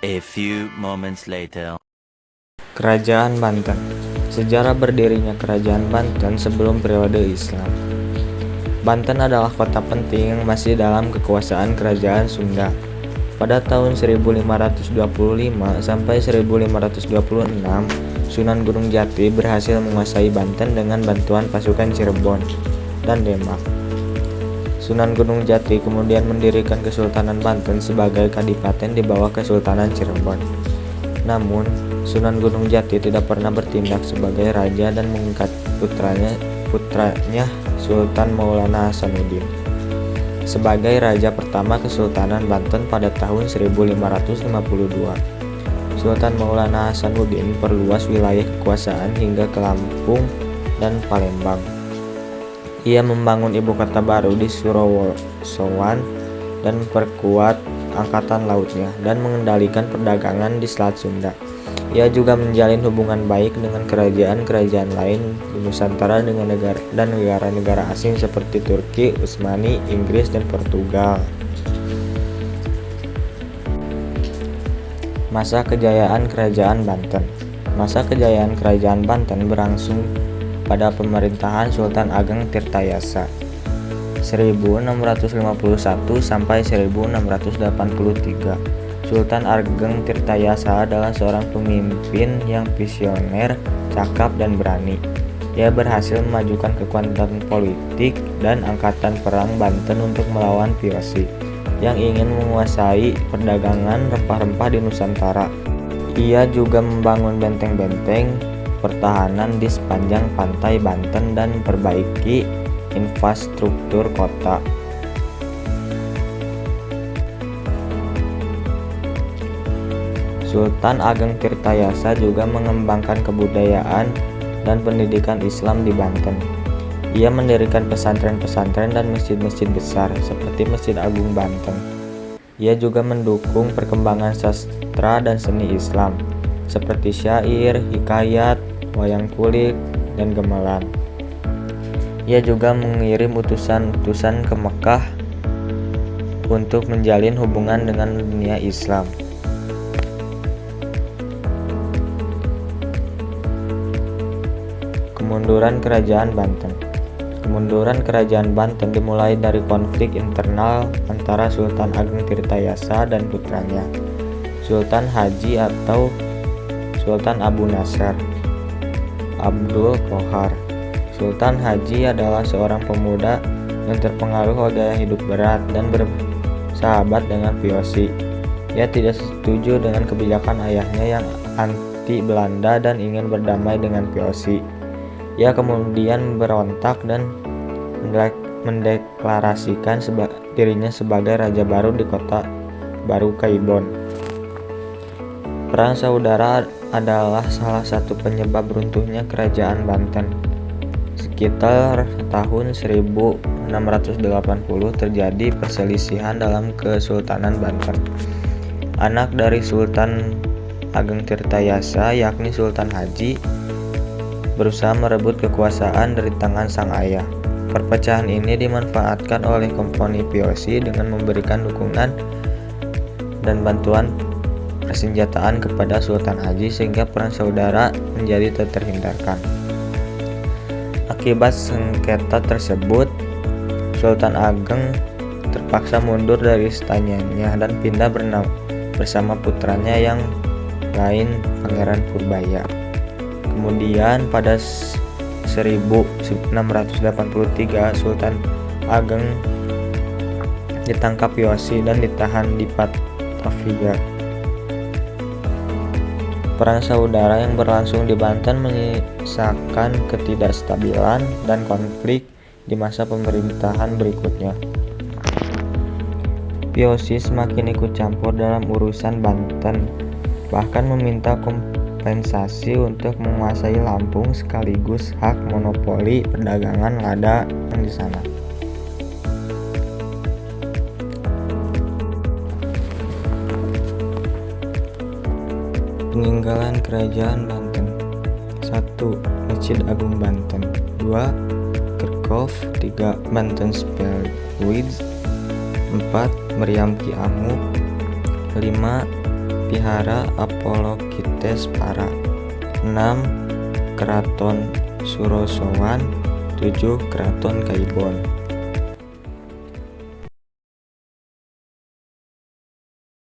A few moments later. Kerajaan Banten. Sejarah berdirinya Kerajaan Banten sebelum periode Islam. Banten adalah kota penting yang masih dalam kekuasaan Kerajaan Sunda. Pada tahun 1525 sampai 1526, Sunan Gunung Jati berhasil menguasai Banten dengan bantuan pasukan Cirebon dan Demak. Sunan Gunung Jati kemudian mendirikan Kesultanan Banten sebagai kadipaten di bawah Kesultanan Cirebon. Namun, Sunan Gunung Jati tidak pernah bertindak sebagai raja dan mengangkat putranya Sultan Maulana Hasanuddin sebagai raja pertama Kesultanan Banten pada tahun 1552. Sultan Maulana Hasanuddin perluas wilayah kekuasaan hingga ke Lampung dan Palembang. Ia membangun ibu kota baru di Surowosowan dan memperkuat angkatan lautnya dan mengendalikan perdagangan di Selat Sunda. Ia juga menjalin hubungan baik dengan kerajaan-kerajaan lain di Nusantara dengan negara-negara asing seperti Turki, Utsmani, Inggris, dan Portugal. Masa kejayaan Kerajaan Banten. Masa kejayaan Kerajaan Banten berlangsung pada pemerintahan Sultan Ageng Tirtayasa 1651 sampai 1683. Sultan Ageng Tirtayasa adalah seorang pemimpin yang visioner, cakap, dan berani. Ia berhasil memajukan kekuatan politik dan angkatan perang Banten untuk melawan Piosi yang ingin menguasai perdagangan rempah-rempah di Nusantara. Ia juga membangun benteng-benteng pertahanan di sepanjang pantai Banten dan memperbaiki infrastruktur kota. Sultan Ageng Tirtayasa juga mengembangkan kebudayaan dan pendidikan Islam di Banten. Ia mendirikan pesantren-pesantren dan masjid-masjid besar seperti Masjid Agung Banten. Ia juga mendukung perkembangan sastra dan seni Islam seperti syair, hikayat, wayang kulit, dan gamelan. Ia juga mengirim utusan-utusan ke Mekah untuk menjalin hubungan dengan dunia Islam. Kemunduran Kerajaan Banten. Kemunduran Kerajaan Banten dimulai dari konflik internal antara Sultan Ageng Tirtayasa dan putranya, Sultan Haji atau Sultan Abu Nasr Abdul Qohar. Sultan Haji adalah seorang pemuda yang terpengaruh oleh gaya hidup berat dan bersahabat dengan Piosi. Ia tidak setuju dengan kebijakan ayahnya yang anti Belanda dan ingin berdamai dengan Piosi. Ia kemudian berontak dan mendeklarasikan dirinya sebagai raja baru di kota baru Kaibon. Perang saudara adalah salah satu penyebab runtuhnya Kerajaan Banten. Sekitar tahun 1680 terjadi perselisihan dalam Kesultanan Banten. Anak dari Sultan Ageng Tirtayasa, yakni Sultan Haji, berusaha merebut kekuasaan dari tangan sang ayah. Perpecahan ini dimanfaatkan oleh Komponi Piosi dengan memberikan dukungan dan bantuan persenjataan kepada Sultan Haji sehingga perang saudara menjadi tak terhindarkan. Akibat sengketa tersebut, Sultan Ageng terpaksa mundur dari istananya dan pindah bersama putranya yang lain, Pangeran Purbaya. Kemudian pada 1683 Sultan Ageng ditangkap Piosi dan ditahan di Batavia. Perang saudara yang berlangsung di Banten menyisakan ketidakstabilan dan konflik di masa pemerintahan berikutnya. Piosi semakin ikut campur dalam urusan Banten, bahkan meminta kompensasi untuk menguasai Lampung sekaligus hak monopoli perdagangan lada yang di sana. Peninggalan Kerajaan Banten. 1. Masjid Agung Banten. 2. Kerkhof. 3. Banten Spellweed. 4. Meriam Ki Amu. 5. Vihara Apolokites Para. 6. Keraton Surosowan. 7. Keraton Kaibon.